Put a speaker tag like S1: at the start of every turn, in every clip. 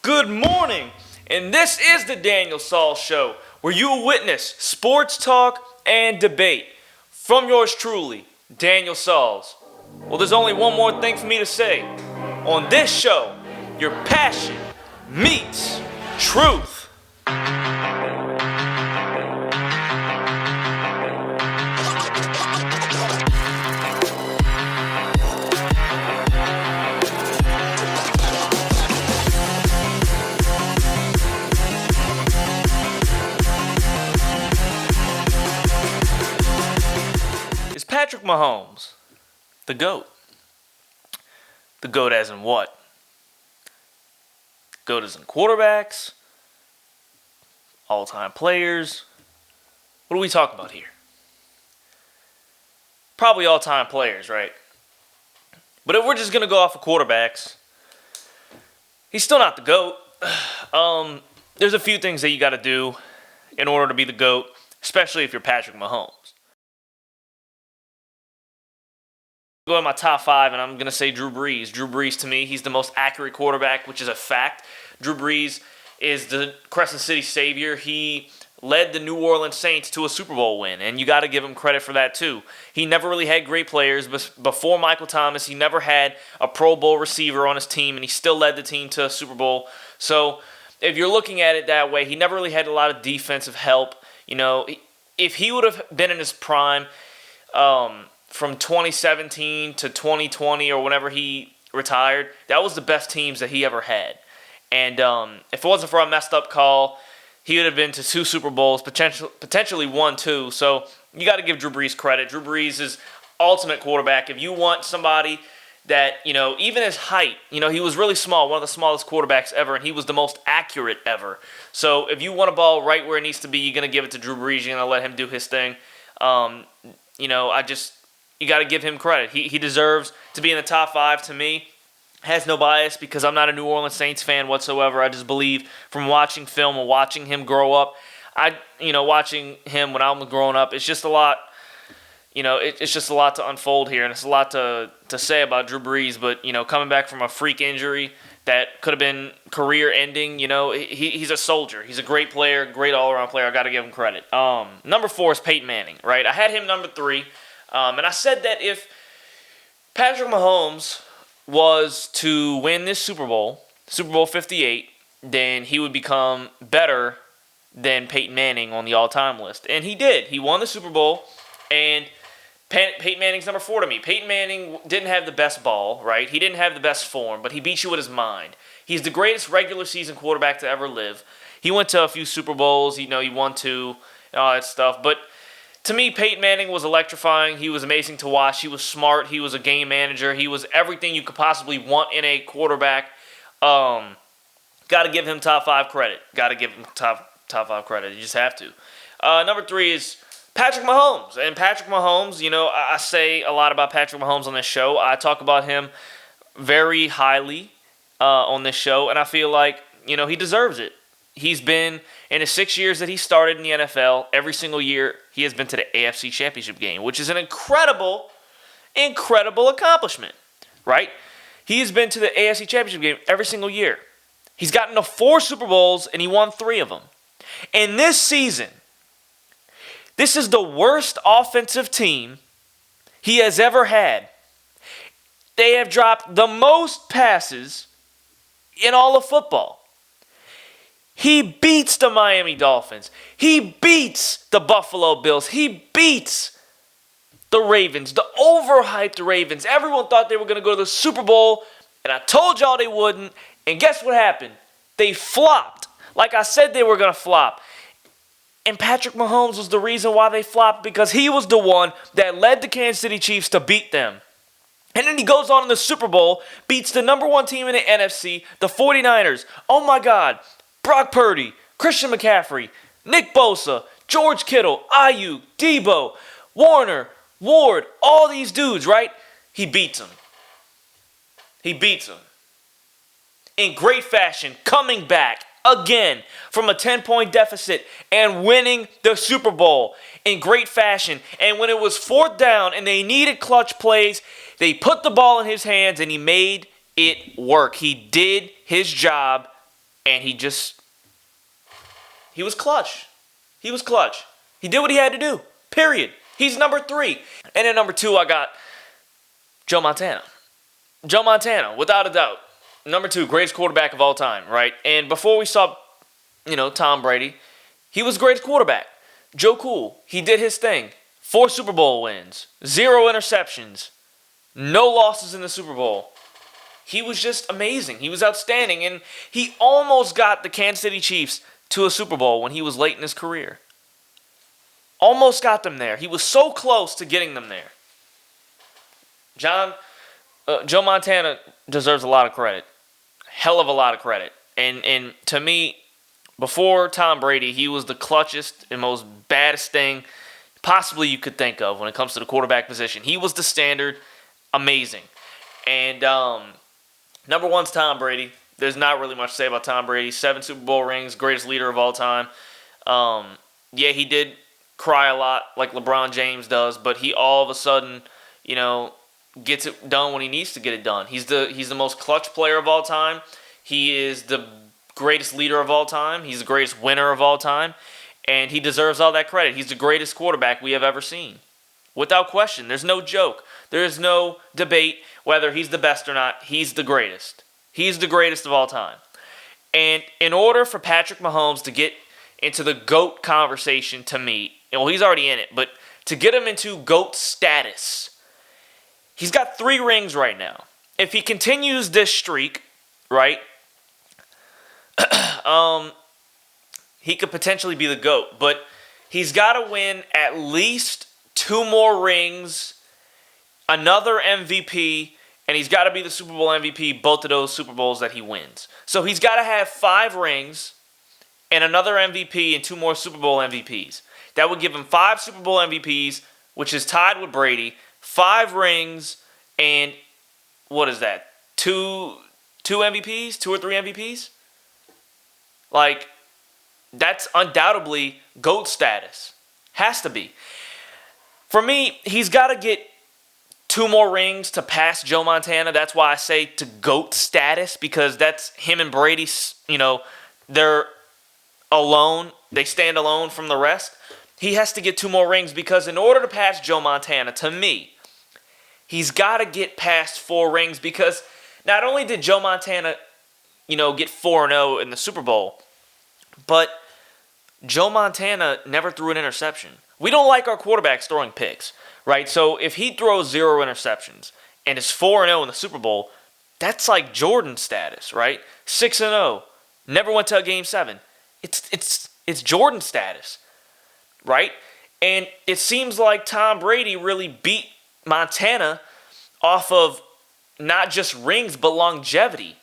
S1: Good morning, and this is the Daniel Saul Show, where you will witness sports talk and debate from yours truly, Daniel Sauls. Well, there's only one more thing for me to say. On this show, your passion meets truth. Patrick Mahomes, the GOAT. The GOAT as in what? GOAT as in quarterbacks, all-time players. What are we talking about here? Probably all-time players, right? But if we're just going to go off of quarterbacks, he's still not the GOAT. There's a few things that you got to do in order to be the GOAT, especially if you're Patrick Mahomes. Go in my top five, and I'm going to say Drew Brees. Drew Brees, to me, he's the most accurate quarterback, which is a fact. Drew Brees is the Crescent City savior. He led the New Orleans Saints to a Super Bowl win, and you got to give him credit for that too. He never really had great players. Before Michael Thomas, he never had a Pro Bowl receiver on his team, and he still led the team to a Super Bowl. So if you're looking at it that way, he never really had a lot of defensive help. You know, if he would have been in his prime, from 2017 to 2020 or whenever he retired, that was the best teams that he ever had. And if it wasn't for a messed up call, he would have been to 2 Super Bowls, potentially 1, 2. So you got to give Drew Brees credit. Drew Brees is ultimate quarterback. If you want somebody that, even his height, he was really small, one of the smallest quarterbacks ever, and he was the most accurate ever. So if you want a ball right where it needs to be, you're going to give it to Drew Brees. You're going to let him do his thing. You got to give him credit. He deserves to be in the top 5 to me. Has no bias because I'm not a New Orleans Saints fan whatsoever. I just believe from watching film and watching him grow up. Watching him when I was growing up, it's just a lot. It's just a lot to unfold here, and it's a lot to say about Drew Brees. But coming back from a freak injury that could have been career-ending, he's a soldier. He's a great player, great all-around player. I got to give him credit. Number 4 is Peyton Manning, right? I had him number 3. And I said that if Patrick Mahomes was to win this Super Bowl, Super Bowl 58, then he would become better than Peyton Manning on the all-time list. And he did. He won the Super Bowl, and Peyton Manning's number 4 to me. Peyton Manning didn't have the best ball, right? He didn't have the best form, but he beat you with his mind. He's the greatest regular season quarterback to ever live. He went to a few Super Bowls. He won 2 and all that stuff. But to me, Peyton Manning was electrifying. He was amazing to watch. He was smart. He was a game manager. He was everything you could possibly want in a quarterback. Got to give him top 5 credit. Got to give him top 5 credit. You just have to. Number 3 is Patrick Mahomes. And Patrick Mahomes, I say a lot about Patrick Mahomes on this show. I talk about him very highly on this show, and I feel like, he deserves it. He's been, in the 6 years that he started in the NFL, every single year he has been to the AFC Championship game, which is an incredible accomplishment, right? He has been to the AFC Championship game every single year. He's gotten to 4 Super Bowls, and he won 3 of them. And this season, this is the worst offensive team he has ever had. They have dropped the most passes in all of football. He beats the Miami Dolphins. He beats the Buffalo Bills. He beats the Ravens, the overhyped Ravens. Everyone thought they were going to go to the Super Bowl, and I told y'all they wouldn't. And guess what happened? They flopped. Like I said they were going to flop. And Patrick Mahomes was the reason why they flopped, because he was the one that led the Kansas City Chiefs to beat them. And then he goes on in the Super Bowl, beats the number 1 team in the NFC, the 49ers. Oh my God. Brock Purdy, Christian McCaffrey, Nick Bosa, George Kittle, Ayuk, Debo, Warner, Ward, all these dudes, right? He beats them. In great fashion, coming back again from a 10-point deficit and winning the Super Bowl in great fashion. And when it was 4th down and they needed clutch plays, they put the ball in his hands and he made it work. He did his job and he was clutch. He was clutch. He did what he had to do, period. He's number 3. And then number 2, I got Joe Montana. Joe Montana, without a doubt. Number 2, greatest quarterback of all time, right? And before we saw, Tom Brady, he was the greatest quarterback. Joe Cool, he did his thing. 4 Super Bowl wins, 0 interceptions, no losses in the Super Bowl. He was just amazing. He was outstanding, and he almost got the Kansas City Chiefs to a Super Bowl when he was late in his career. Almost got them there. He was so close to getting them there. Joe Montana deserves a lot of credit. Hell of a lot of credit. And to me, before Tom Brady, he was the clutchest and most baddest thing possibly you could think of when it comes to the quarterback position. He was the standard. Amazing. And number 1's Tom Brady. There's not really much to say about Tom Brady. 7 Super Bowl rings, greatest leader of all time. Yeah, he did cry a lot like LeBron James does, but he all of a sudden, gets it done when he needs to get it done. He's the most clutch player of all time. He is the greatest leader of all time. He's the greatest winner of all time, and he deserves all that credit. He's the greatest quarterback we have ever seen. Without question. There's no joke. There is no debate whether he's the best or not. He's the greatest. He's the greatest of all time. And in order for Patrick Mahomes to get into the GOAT conversation, to me, well, he's already in it, but to get him into GOAT status, he's got 3 rings right now. If he continues this streak, right, he could potentially be the GOAT, but he's got to win at least 2 more rings, another MVP, and he's got to be the Super Bowl MVP both of those Super Bowls that he wins. So he's got to have 5 rings and another MVP and 2 more Super Bowl MVPs. That would give him 5 Super Bowl MVPs, which is tied with Brady, 5 rings, and what is that? 2 MVPs? 2 or 3 MVPs? Like, that's undoubtedly GOAT status. Has to be. For me, he's got to get 2 more rings to pass Joe Montana. That's why I say to GOAT status, because that's him and Brady, they're alone. They stand alone from the rest. He has to get 2 more rings because in order to pass Joe Montana, to me, he's got to get past 4 rings because not only did Joe Montana, get 4-0 in the Super Bowl, but Joe Montana never threw an interception. We don't like our quarterbacks throwing picks, right? So if he throws 0 interceptions and is 4-0 in the Super Bowl, that's like Jordan status, right? 6-0, never went to a Game 7. It's Jordan status, right? And it seems like Tom Brady really beat Montana off of not just rings, but longevity.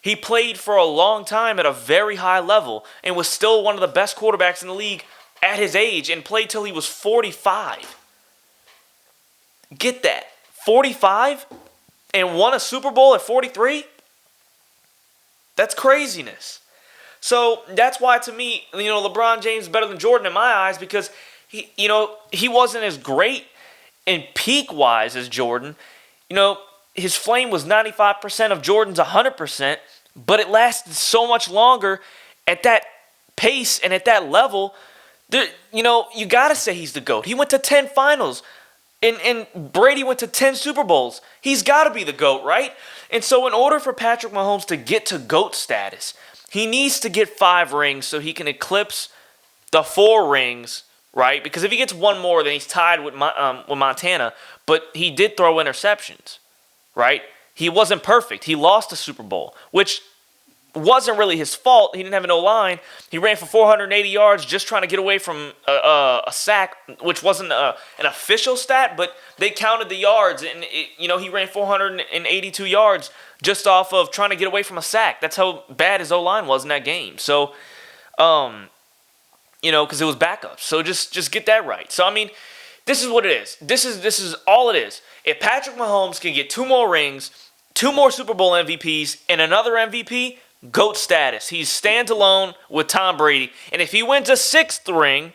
S1: He played for a long time at a very high level and was still one of the best quarterbacks in the league at his age and played till he was 45. Get that. 45 and won a Super Bowl at 43? That's craziness. So that's why, to me, LeBron James is better than Jordan in my eyes because he wasn't as great in peak-wise as Jordan. His flame was 95% of Jordan's 100%, but it lasted so much longer at that pace and at that level. You got to say he's the GOAT. He went to 10 finals, and Brady went to 10 Super Bowls. He's got to be the GOAT, right? And so in order for Patrick Mahomes to get to GOAT status, he needs to get 5 rings so he can eclipse the 4 rings, right? Because if he gets 1 more, then he's tied with Montana, but he did throw interceptions, right? He wasn't perfect. He lost a Super Bowl, which wasn't really his fault. He didn't have an O-line. He ran for 480 yards just trying to get away from a sack, which wasn't an official stat, but they counted the yards, and he ran 482 yards just off of trying to get away from a sack. That's how bad his O-line was in that game. So, because it was backups. So just get that right. So, this is what it is. This is all it is. If Patrick Mahomes can get 2 more rings, 2 more Super Bowl MVPs, and another MVP, GOAT status. He stands alone with Tom Brady. And if he wins a 6th ring,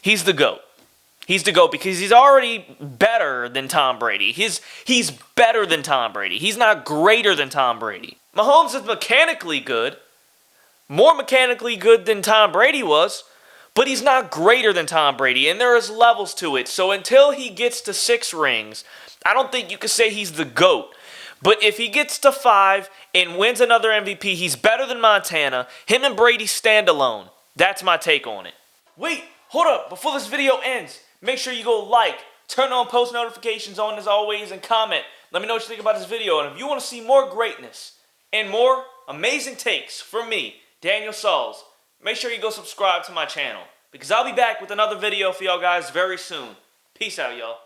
S1: he's the GOAT. He's the GOAT because he's already better than Tom Brady. He's better than Tom Brady. He's not greater than Tom Brady. Mahomes is mechanically good, more mechanically good than Tom Brady was, but he's not greater than Tom Brady, and there is levels to it. So until he gets to 6 rings, I don't think you can say he's the GOAT. But if he gets to 5 and wins another MVP, he's better than Montana. Him and Brady stand alone. That's my take on it. Wait, hold up. Before this video ends, make sure you go like, turn on post notifications on as always, and comment. Let me know what you think about this video. And if you want to see more greatness and more amazing takes from me, Daniel Sauls, make sure you go subscribe to my channel, because I'll be back with another video for y'all guys very soon. Peace out, y'all.